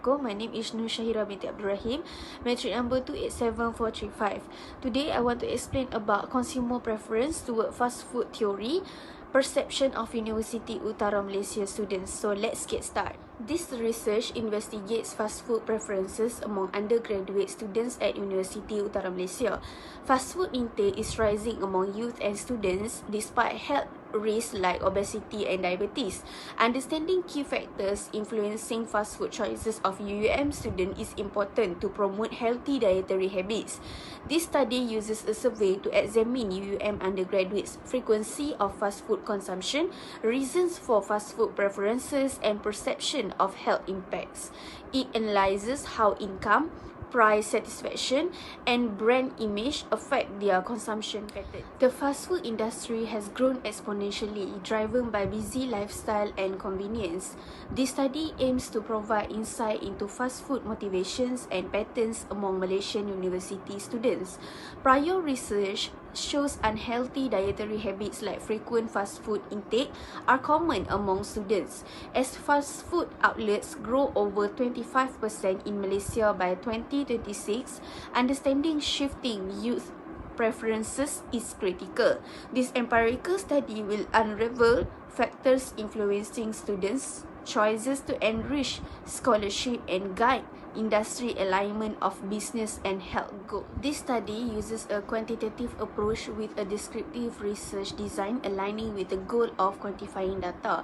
Assalamualaikum. My name is Nur Shahira binti Abdul Rahim, metric number 287435. Today, I want to explain about consumer preference toward fast food theory, perception of University Utara Malaysia students. So, let's get started. This research investigates fast food preferences among undergraduate students at University Utara Malaysia. Fast food intake is rising among youth and students despite health risks like obesity and diabetes. Understanding key factors influencing fast food choices of UUM students is important to promote healthy dietary habits. This study uses a survey to examine UUM undergraduates' frequency of fast food consumption, reasons for fast food preferences, and perception of health impacts. It analyzes how income, price satisfaction, and brand image affect their consumption pattern. The fast food industry has grown exponentially, driven by busy lifestyle and convenience. This study aims to provide insight into fast food motivations and patterns among Malaysian university students. Prior research shows unhealthy dietary habits like frequent fast food intake are common among students. As fast food outlets grow over 25% in Malaysia by 2026, understanding shifting youth preferences is critical. This empirical study will unravel factors influencing students' choices to enrich scholarship and guide industry alignment of business and health goals. This study uses a quantitative approach with a descriptive research design aligning with the goal of quantifying data.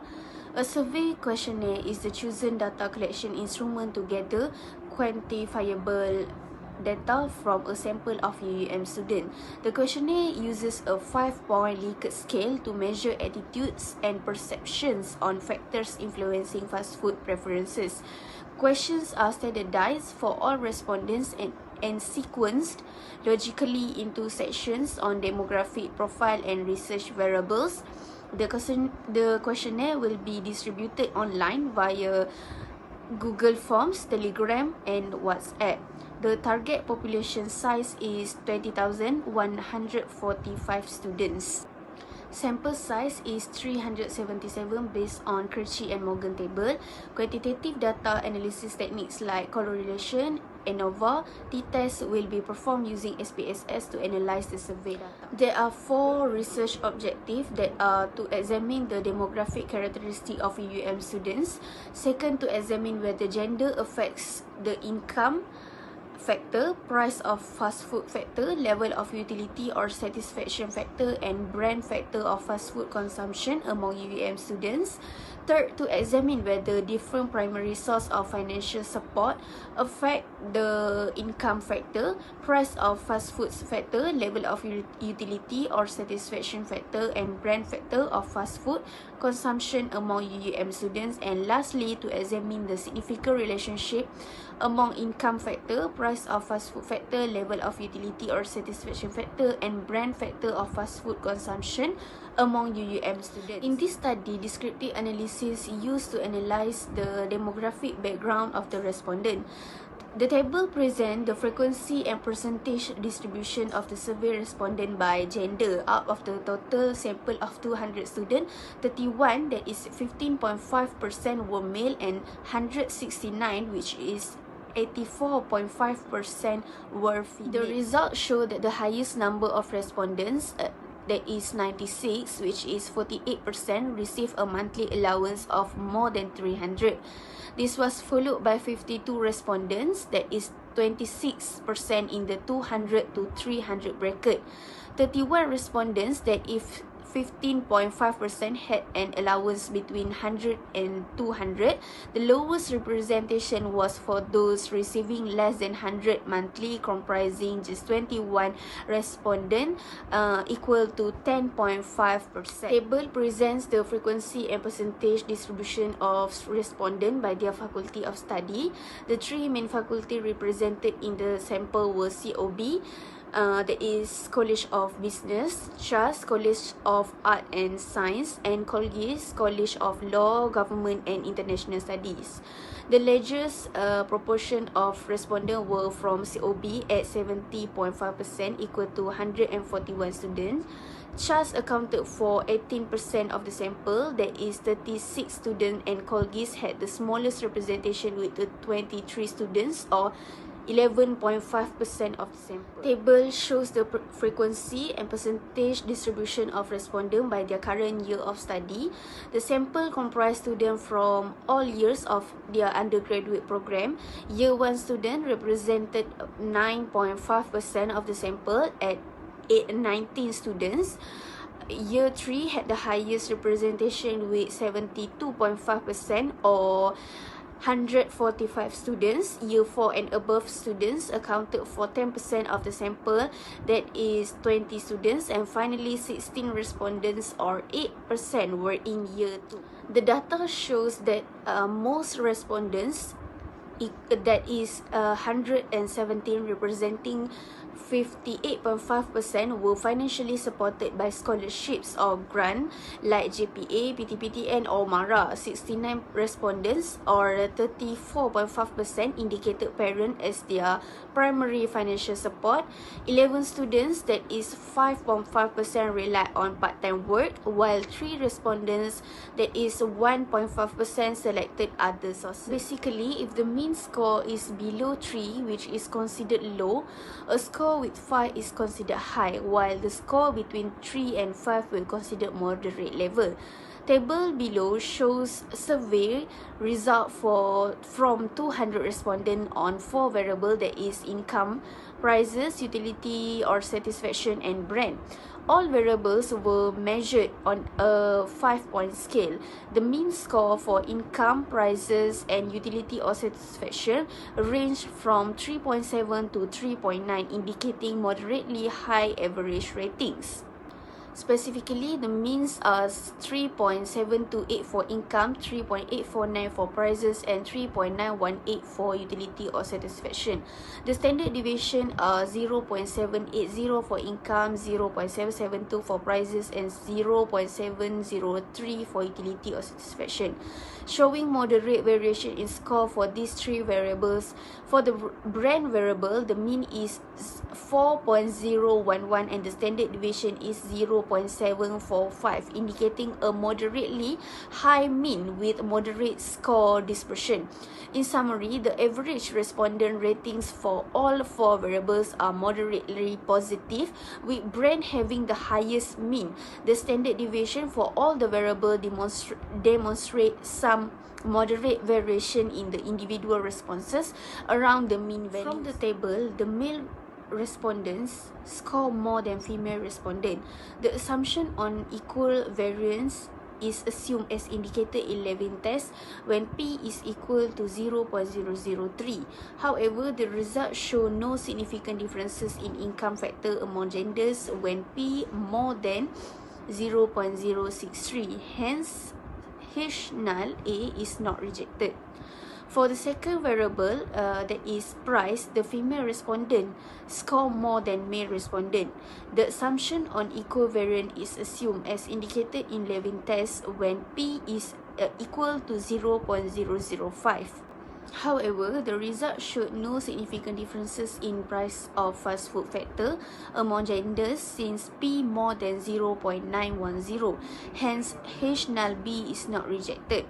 A survey questionnaire is the chosen data collection instrument to gather quantifiable data from a sample of UUM students. The questionnaire uses a 5-point Likert scale to measure attitudes and perceptions on factors influencing fast food preferences. Questions are standardized for all respondents and sequenced logically into sections on demographic profile and research variables. The questionnaire will be distributed online via Google Forms, Telegram, and WhatsApp. The target population size is 20,145 students. Sample size is 377 based on Kirchi and Morgan table. Quantitative data analysis techniques like correlation, ANOVA, t-test will be performed using SPSS to analyze the survey data. There are 4 research objectives that are to examine the demographic characteristic of UUM students. Second, to examine whether gender affects the income factor, price of fast food factor, level of utility or satisfaction factor, and brand factor of fast food consumption among UUM students. Third, to examine whether different primary source of financial support affect the income factor, price of fast food factor, level of utility or satisfaction factor, and brand factor of fast food consumption among UUM students. And lastly, to examine the significant relationship among income factor, price of fast food factor, level of utility or satisfaction factor, and brand factor of fast food consumption among UUM students. In this study, descriptive analysis used to analyze the demographic background of the respondent. The table presents the frequency and percentage distribution of the survey respondent by gender. Out of the total sample of 200 students, 31, that is 15.5%, were male, and 169, which is 84.5%, were female. The results show that the highest number of respondents, that is 96, which is 48%, receive a monthly allowance of more than 300. This was followed by 52 respondents, that is 26% in the 200 to 300 bracket. 31 respondents, that is 15.5%, had an allowance between 100 and 200. The lowest representation was for those receiving less than 100 monthly, comprising just 21 respondents, equal to 10.5%. Table presents the frequency and percentage distribution of respondents by their faculty of study. The 3 main faculty represented in the sample were COB, That is College of Business, Trust, College of Art and Science, and Colgis, College of Law, Government and International Studies. The largest proportion of respondents were from COB at 70.5%, equal to 141 students. Trust accounted for 18% of the sample, that is 36 students, and Colgis had the smallest representation with 23 students, or 11.5% of the sample. Table shows the frequency and percentage distribution of respondents by their current year of study. The sample comprised students from all years of their undergraduate program. Year 1 student represented 9.5% of the sample at 19 students. Year 3 had the highest representation with 72.5%, or 145 students. Year 4 and above students accounted for 10% of the sample, that is 20 students, and finally 16 respondents, or 8%, were in year 2. The data shows that most respondents, that is 117, representing 58.5%, were financially supported by scholarships or grant like JPA, PTPTN or MARA. 69 respondents, or 34.5%, indicated parent as their primary financial support. 11 students, that is 5.5%, relied on part-time work, while 3 respondents, that is 1.5%, selected other sources. Basically, if the mean score is below 3, which is considered low, a score with 5 is considered high, while the score between 3 and 5 will consider moderate level. Table below shows survey result from 200 respondents on 4 variables, that is income, prices, utility or satisfaction, and brand. All variables were measured on a 5-point scale. The mean score for income, prices, and utility or satisfaction ranged from 3.7 to 3.9, indicating moderately high average ratings. Specifically, the means are 3.728 for income, 3.849 for prices, and 3.918 for utility or satisfaction. The standard deviation are 0.780 for income, 0.772 for prices, and 0.703 for utility or satisfaction, showing moderate variation in score for these 3 variables. For the brand variable, the mean is 4.011 and the standard deviation is 0.745, indicating a moderately high mean with moderate score dispersion. In summary, the average respondent ratings for all 4 variables are moderately positive, with brand having the highest mean. The standard deviation for all the variables demonstrate some moderate variation in the individual responses around the mean value. From the table, the male respondents score more than female respondent. The assumption on equal variance is assumed as indicated in Levin test when P is equal to 0.003. However, the results show no significant differences in income factor among genders when P more than 0.063. Hence, H null A is not rejected. For the second variable, that is price, the female respondent score more than male respondent. The assumption on equivariant is assumed as indicated in Levin test when P is equal to 0.005. However, the results showed no significant differences in price of fast food factor among genders since P more than 0.910. Hence, H null B is not rejected.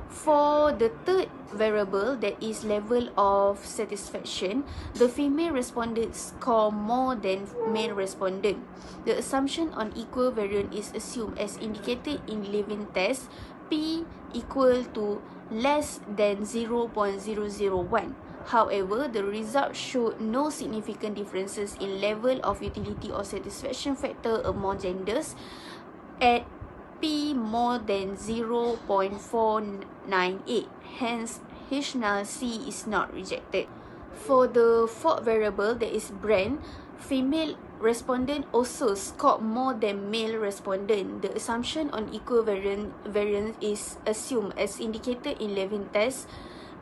For the third variable, that is level of satisfaction, the female respondent score more than male respondent. The assumption on equivariant is assumed as indicated in Levin test, P equal to less than 0.001. However, the results showed no significant differences in level of utility or satisfaction factor among genders at P more than 0.498. Hence, H null C is not rejected. For the fourth variable, that is brand, female respondent also scored more than male respondent. The assumption on equivariance is assumed as indicated in Levin test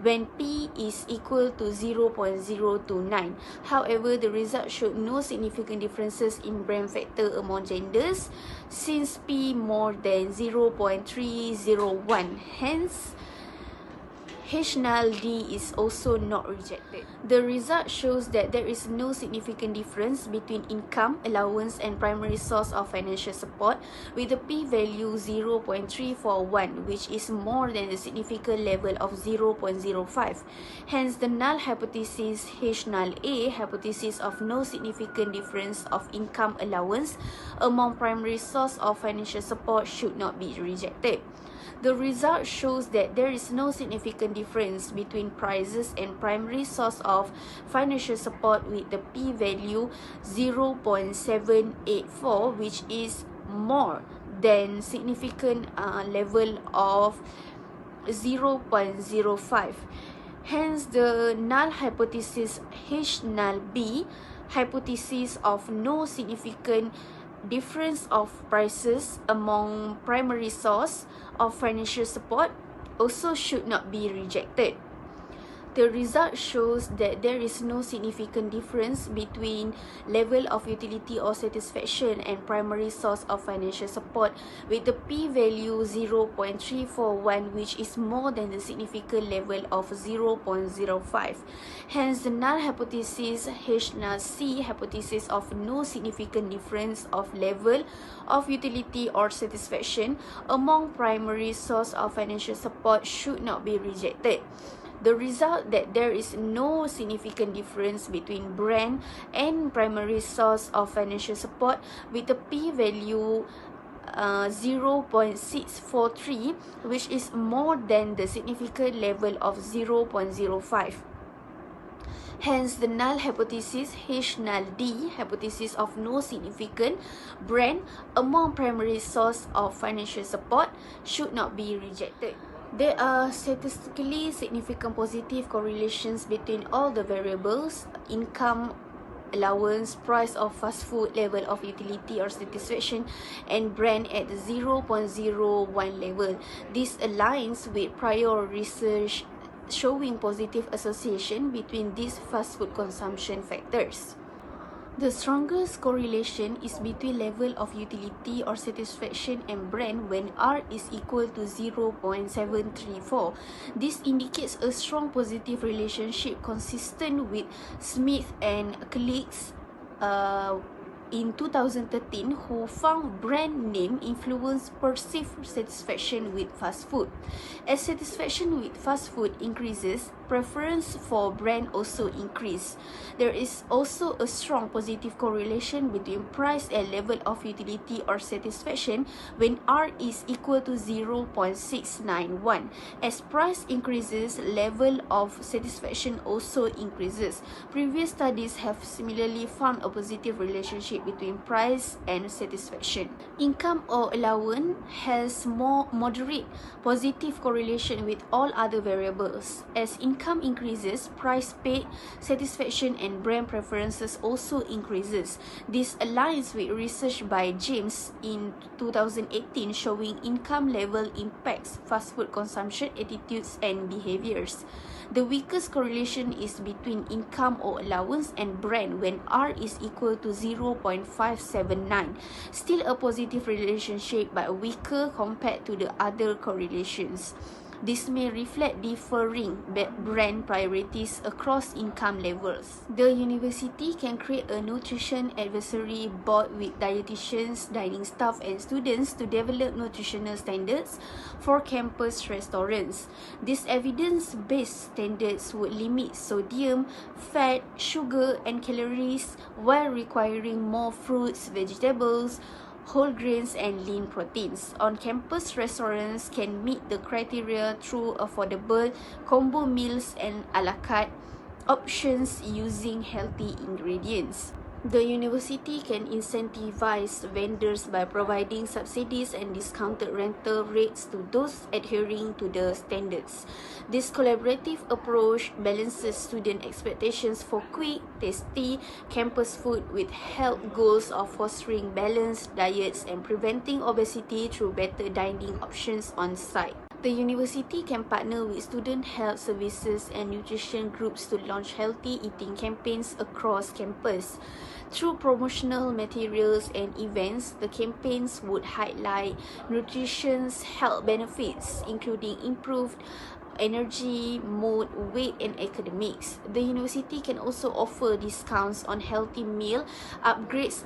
when P is equal to 0.029. However, the result showed no significant differences in brain factor among genders since P more than 0.301. Hence, H null D is also not rejected. The result shows that there is no significant difference between income, allowance, and primary source of financial support, with the p-value 0.341, which is more than the significant level of 0.05. Hence, the null hypothesis H null A, hypothesis of no significant difference of income allowance among primary source of financial support, should not be rejected. The result shows that there is no significant difference between prices and primary source of financial support, with the p-value 0.784, which is more than significant level of 0.05. Hence, the null hypothesis H null B, hypothesis of no significant difference of prices among primary source of financial support, also should not be rejected. The result shows that there is no significant difference between level of utility or satisfaction and primary source of financial support, with the p-value 0.341, which is more than the significant level of 0.05. Hence, the null hypothesis H null C, hypothesis of no significant difference of level of utility or satisfaction among primary source of financial support, should not be rejected. The result that there is no significant difference between brand and primary source of financial support, with the p-value 0.643, which is more than the significant level of 0.05. Hence, the null hypothesis H null D, hypothesis of no significant brand among primary source of financial support, should not be rejected. There are statistically significant positive correlations between all the variables: income, allowance, price of fast food, level of utility or satisfaction, and brand at the 0.01 level. This aligns with prior research showing positive association between these fast food consumption factors. The strongest correlation is between level of utility or satisfaction and brand when R is equal to 0.734. This indicates a strong positive relationship consistent with Smith and colleagues in 2013, who found brand name influence perceived satisfaction with fast food. As satisfaction with fast food increases, preference for brand also increase. There is also a strong positive correlation between price and level of utility or satisfaction when R is equal to 0.691. As price increases, level of satisfaction also increases. Previous studies have similarly found a positive relationship between price and satisfaction. Income or allowance has more moderate positive correlation with all other variables. As income increases, price paid, satisfaction, and brand preferences also increases. This aligns with research by James in 2018 showing income level impacts fast food consumption attitudes and behaviors. The weakest correlation is between income or allowance and brand when R is equal to 0.579. Still a positive relationship but weaker compared to the other correlations. This may reflect differing brand priorities across income levels. The university can create a nutrition advisory board with dietitians, dining staff, and students to develop nutritional standards for campus restaurants. These evidence-based standards would limit sodium, fat, sugar, and calories while requiring more fruits, vegetables, whole grains, and lean proteins. On-campus restaurants can meet the criteria through affordable combo meals and a la carte options using healthy ingredients. The university can incentivize vendors by providing subsidies and discounted rental rates to those adhering to the standards. This collaborative approach balances student expectations for quick, tasty campus food with health goals of fostering balanced diets and preventing obesity through better dining options on site. The university can partner with student health services and nutrition groups to launch healthy eating campaigns across campus. Through promotional materials and events, the campaigns would highlight nutrition's health benefits, including improved energy, mood, weight, and academics. The university can also offer discounts on healthy meal upgrades,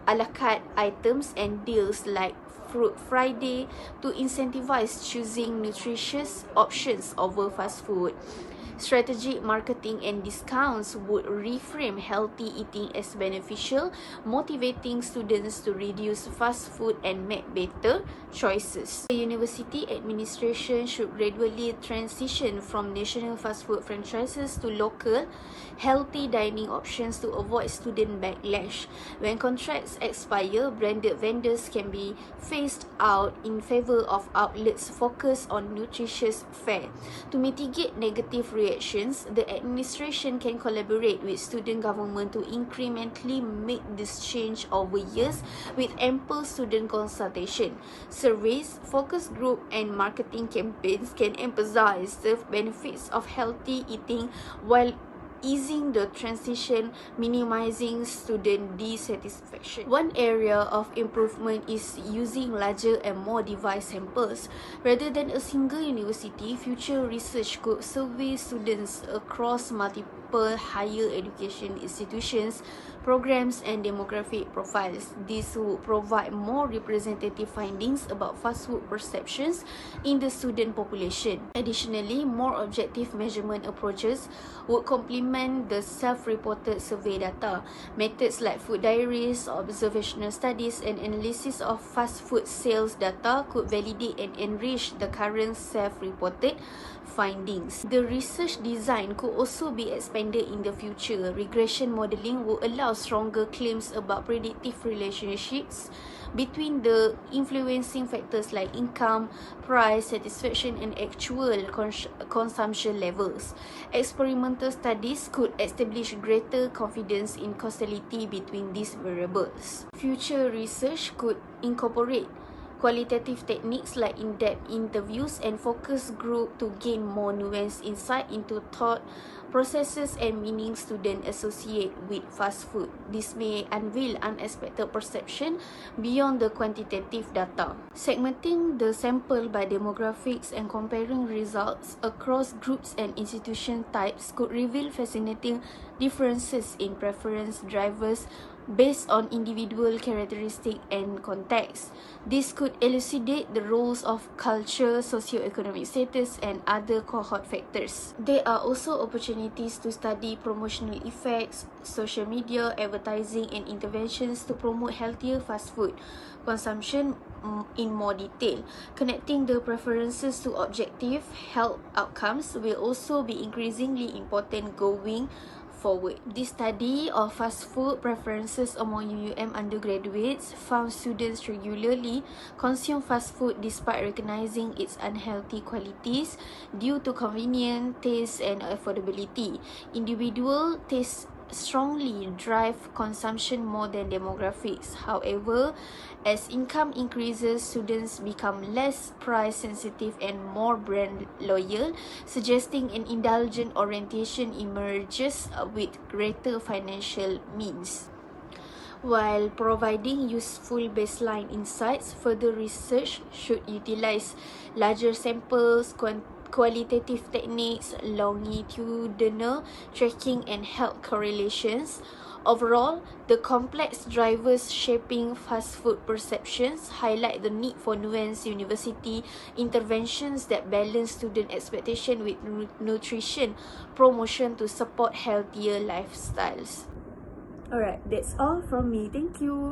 a la carte items, and deals like Fruit Friday to incentivize choosing nutritious options over fast food. Strategic marketing and discounts would reframe healthy eating as beneficial, motivating students to reduce fast food and make better choices. The university administration should gradually transition from national fast food franchises to local, healthy dining options to avoid student backlash. When contracts expire, branded vendors can be phased out in favor of outlets focused on nutritious fare. To mitigate negative reactions, the administration can collaborate with student government to incrementally make this change over years with ample student consultation. Surveys, focus group, and marketing campaigns can emphasize the benefits of healthy eating while easing the transition, minimizing student dissatisfaction. One area of improvement is using larger and more device samples. Rather than a single university, future research could survey students across multiple higher education institutions, programs, and demographic profiles. This would provide more representative findings about fast food perceptions in the student population. Additionally, more objective measurement approaches would complement the self-reported survey data. Methods like food diaries, observational studies, and analysis of fast food sales data could validate and enrich the current self-reported findings. The research design could also be expanded in the future. Regression modeling will allow stronger claims about predictive relationships between the influencing factors like income, price, satisfaction, and actual consumption levels. Experimental studies could establish greater confidence in causality between these variables. Future research could incorporate qualitative techniques like in-depth interviews and focus group to gain more nuanced insight into thought processes and meanings students associate with fast food. This may unveil unexpected perception beyond the quantitative data. Segmenting the sample by demographics and comparing results across groups and institution types could reveal fascinating differences in preference drivers based on individual characteristics and context. This could elucidate the roles of culture, socioeconomic status, and other cohort factors. There are also opportunities to study promotional effects, social media, advertising, and interventions to promote healthier fast food consumption in more detail. Connecting the preferences to objective health outcomes will also be increasingly important going forward. This study of fast food preferences among UUM undergraduates found students regularly consume fast food despite recognizing its unhealthy qualities due to convenience, taste, and affordability. Individual tastes strongly drive consumption more than demographics. However, as income increases, students become less price sensitive and more brand loyal, suggesting an indulgent orientation emerges with greater financial means. While providing useful baseline insights, further research should utilize larger samples, qualitative techniques, longitudinal tracking, and health correlations. Overall, the complex drivers shaping fast food perceptions highlight the need for nuanced university interventions that balance student expectation with nutrition promotion to support healthier lifestyles. Alright, that's all from me. Thank you.